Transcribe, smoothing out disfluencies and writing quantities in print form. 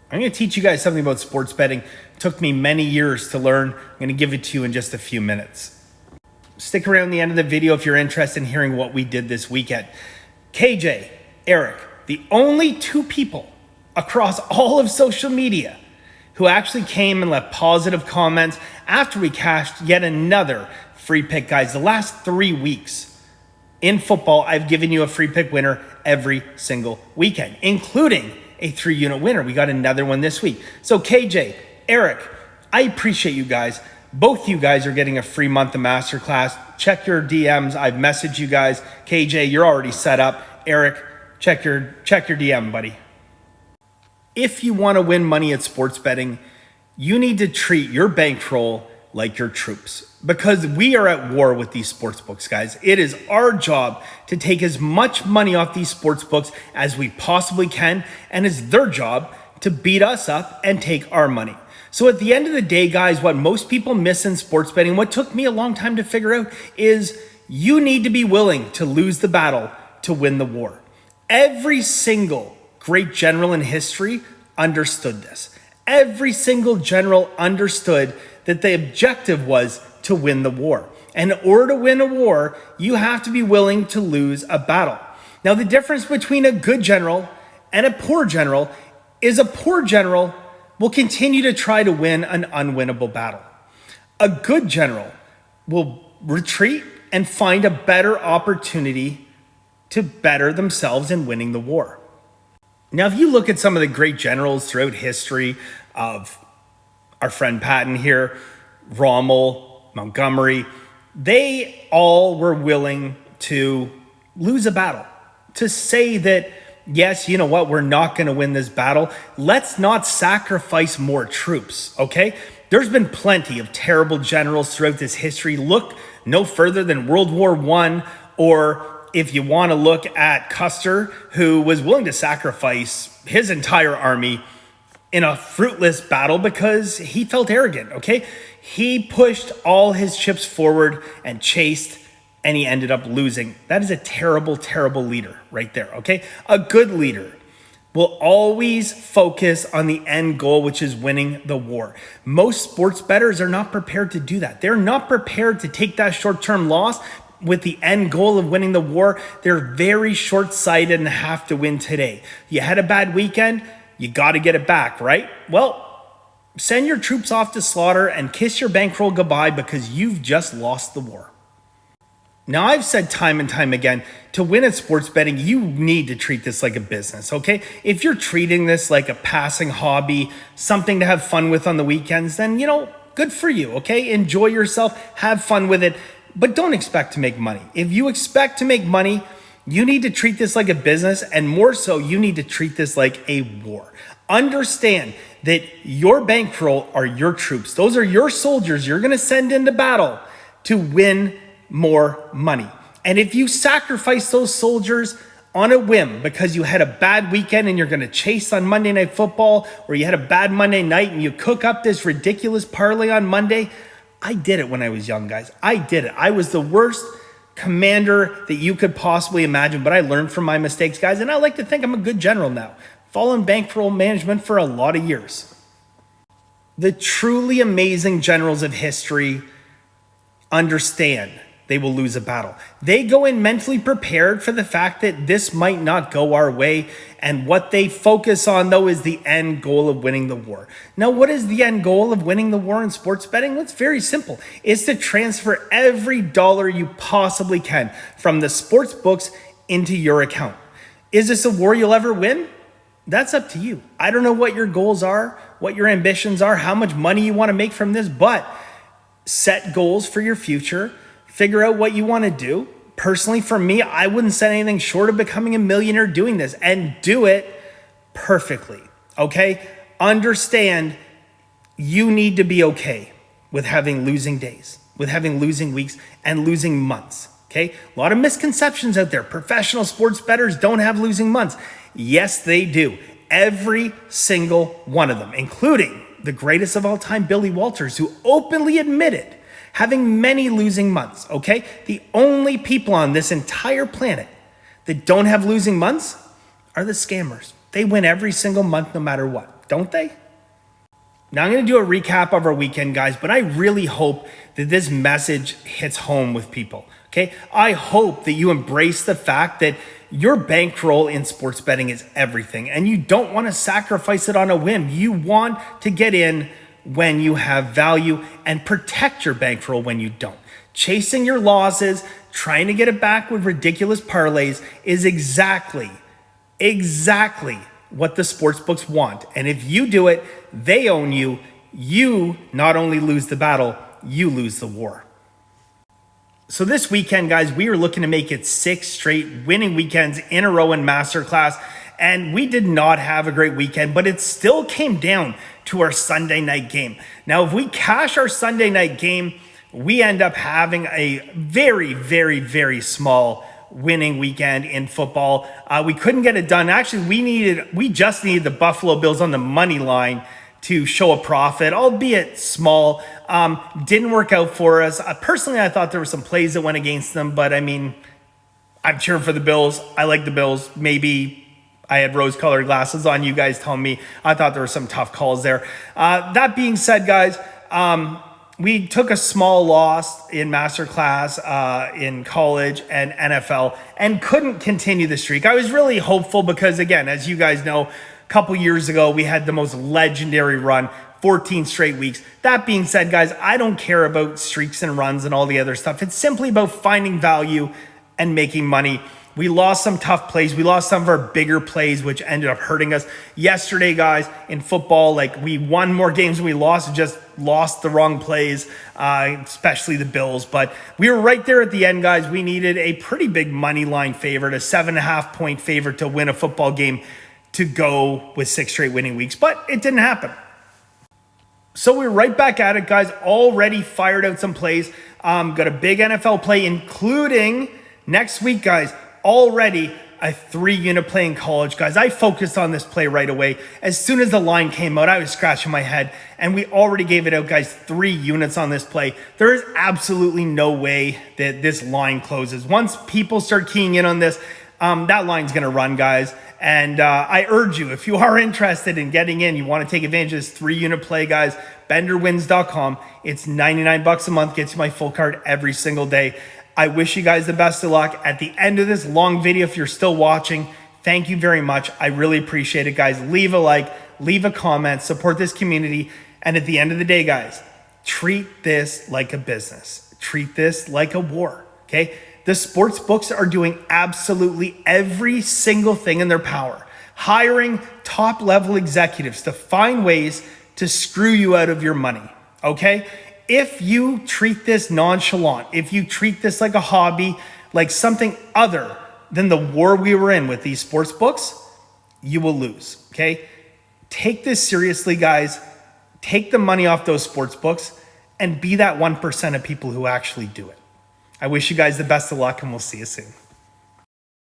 I'm going to teach you guys something about sports betting. It took me many years to learn. I'm going to give it to you in just a few minutes. Stick around the end of the video if you're interested in hearing what we did this weekend. KJ, Eric, the only two people across all of social media who actually came and left positive comments after we cashed yet another free pick. Guys, the last 3 weeks in football, I've given you a free pick winner every single weekend, including a 3-unit winner. We got another one this week. So KJ, Eric, I appreciate you guys. Both you guys are getting a free month of masterclass. Check your DMs. I've messaged you guys. KJ, you're already set up. Eric, check your DM, buddy. If you want to win money at sports betting, you need to treat your bankroll like your troops, because we are at war with these sports books, guys. It is our job to take as much money off these sports books as we possibly can, and it's their job to beat us up and take our money. So at the end of the day, guys, what most people miss in sports betting, what took me a long time to figure out, is you need to be willing to lose the battle to win the war. Every single great general in history understood this. Every single general understood that the objective was to win the war. And in order to win a war, you have to be willing to lose a battle. Now, the difference between a good general and a poor general is a poor general will continue to try to win an unwinnable battle. A good general will retreat and find a better opportunity to better themselves in winning the war. Now, if you look at some of the great generals throughout history of our friend Patton here, Rommel, Montgomery, they all were willing to lose a battle, to say that, yes, you know what, we're not going to win this battle. Let's not sacrifice more troops, okay? There's been plenty of terrible generals throughout this history. Look no further than World War I, or if you want to look at Custer, who was willing to sacrifice his entire army in a fruitless battle because he felt arrogant, okay? He pushed all his chips forward and chased, and he ended up losing. That is a terrible, terrible leader right there, okay? A good leader will always focus on the end goal, which is winning the war. Most sports bettors are not prepared to do that. They're not prepared to take that short-term loss with the end goal of winning the war. They're very short-sighted and have to win today. You had a bad weekend, you got to get it back, right? Well, send your troops off to slaughter and kiss your bankroll goodbye, because you've just lost the war. Now, I've said time and time again, to win at sports betting, you need to treat this like a business, okay? If you're treating this like a passing hobby, something to have fun with on the weekends, then, good for you, okay? Enjoy yourself, have fun with it, but don't expect to make money. If you expect to make money, you need to treat this like a business, and more so, you need to treat this like a war. Understand that your bankroll are your troops. Those are your soldiers you're going to send into battle to win more money. And if you sacrifice those soldiers on a whim because you had a bad weekend and you're going to chase on Monday Night Football, or you had a bad Monday night and you cook up this ridiculous parlay on Monday, I did it when I was young, guys. I did it. I was the worst commander that you could possibly imagine, but I learned from my mistakes, guys, and I like to think I'm a good general now. Following bankroll management for a lot of years. The truly amazing generals of history understand they will lose a battle. They go in mentally prepared for the fact that this might not go our way, and what they focus on, though, is the end goal of winning the war. Now, what is the end goal of winning the war in sports betting? Well, it's very simple. It's to transfer every dollar you possibly can from the sports books into your account. Is this a war you'll ever win? That's up to you. I don't know what your goals are, what your ambitions are, how much money you want to make from this, but set goals for your future. Figure out what you want to do. Personally, for me, I wouldn't set anything short of becoming a millionaire doing this, and do it perfectly, okay? Understand you need to be okay with having losing days, with having losing weeks and losing months, okay? A lot of misconceptions out there. Professional sports bettors don't have losing months. Yes, they do. Every single one of them, including the greatest of all time, Billy Walters, who openly admitted having many losing months, okay? The only people on this entire planet that don't have losing months are the scammers. They win every single month no matter what. don't they? Now I'm going to do a recap of our weekend, guys, but I really hope that this message hits home with people, okay? I hope that you embrace the fact that your bankroll in sports betting is everything, and you don't want to sacrifice it on a whim. You want to get in when you have value and protect your bankroll when you don't. Chasing your losses, trying to get it back with ridiculous parlays is exactly what the sports books want. And if you do it, they own you. You not only lose the battle, you lose the war. So this weekend, guys, we are looking to make it 6 straight winning weekends in a row in Masterclass. And we did not have a great weekend, but it still came down to our Sunday night game. Now, if we cash our Sunday night game, we end up having a very small winning weekend in football. We couldn't get it done. Actually, we just needed the Buffalo Bills on the money line to show a profit, albeit small. Didn't work out for us. Personally, I thought there were some plays that went against them, but I mean, I'm cheering for the Bills. I like the Bills. Maybe I had rose-colored glasses on. You guys tell me. I thought there were some tough calls there. That being said, guys, we took a small loss in Masterclass in college and NFL and couldn't continue the streak. I was really hopeful because, again, as you guys know, a couple years ago, we had the most legendary run, 14 straight weeks. That being said, guys, I don't care about streaks and runs and all the other stuff. It's simply about finding value and making money. We lost some tough plays. We lost some of our bigger plays, which ended up hurting us. Yesterday, guys, in football, like we won more games than we lost, just lost the wrong plays, especially the Bills. But we were right there at the end, guys. We needed a pretty big money line favorite, a 7.5 point favorite to win a football game to go with 6 straight winning weeks, but it didn't happen. So we're right back at it, guys. Already fired out some plays. Got a big NFL play, including next week, guys. Already a 3-unit play in college, guys. I focused on this play right away. As soon as the line came out, I was scratching my head, and we already gave it out, guys. 3 units on this play. There is absolutely no way that this line closes. Once people start keying in on this, that line's going to run, guys. And I urge you, if you are interested in getting in, you want to take advantage of this 3-unit play, guys, benderwins.com. It's $99 a month, gets you my full card every single day. I wish you guys the best of luck. At the end of this long video, if you're still watching, thank you very much. I really appreciate it, guys. Leave a like, leave a comment, support this community. And at the end of the day, guys, treat this like a business. Treat this like a war, okay? The sports books are doing absolutely every single thing in their power, hiring top-level executives to find ways to screw you out of your money, okay? If you treat this nonchalant, if you treat this like a hobby, like something other than the war we were in with these sports books, you will lose, okay? Take this seriously, guys. Take the money off those sports books and be that 1% of people who actually do it. I wish you guys the best of luck, and we'll see you soon.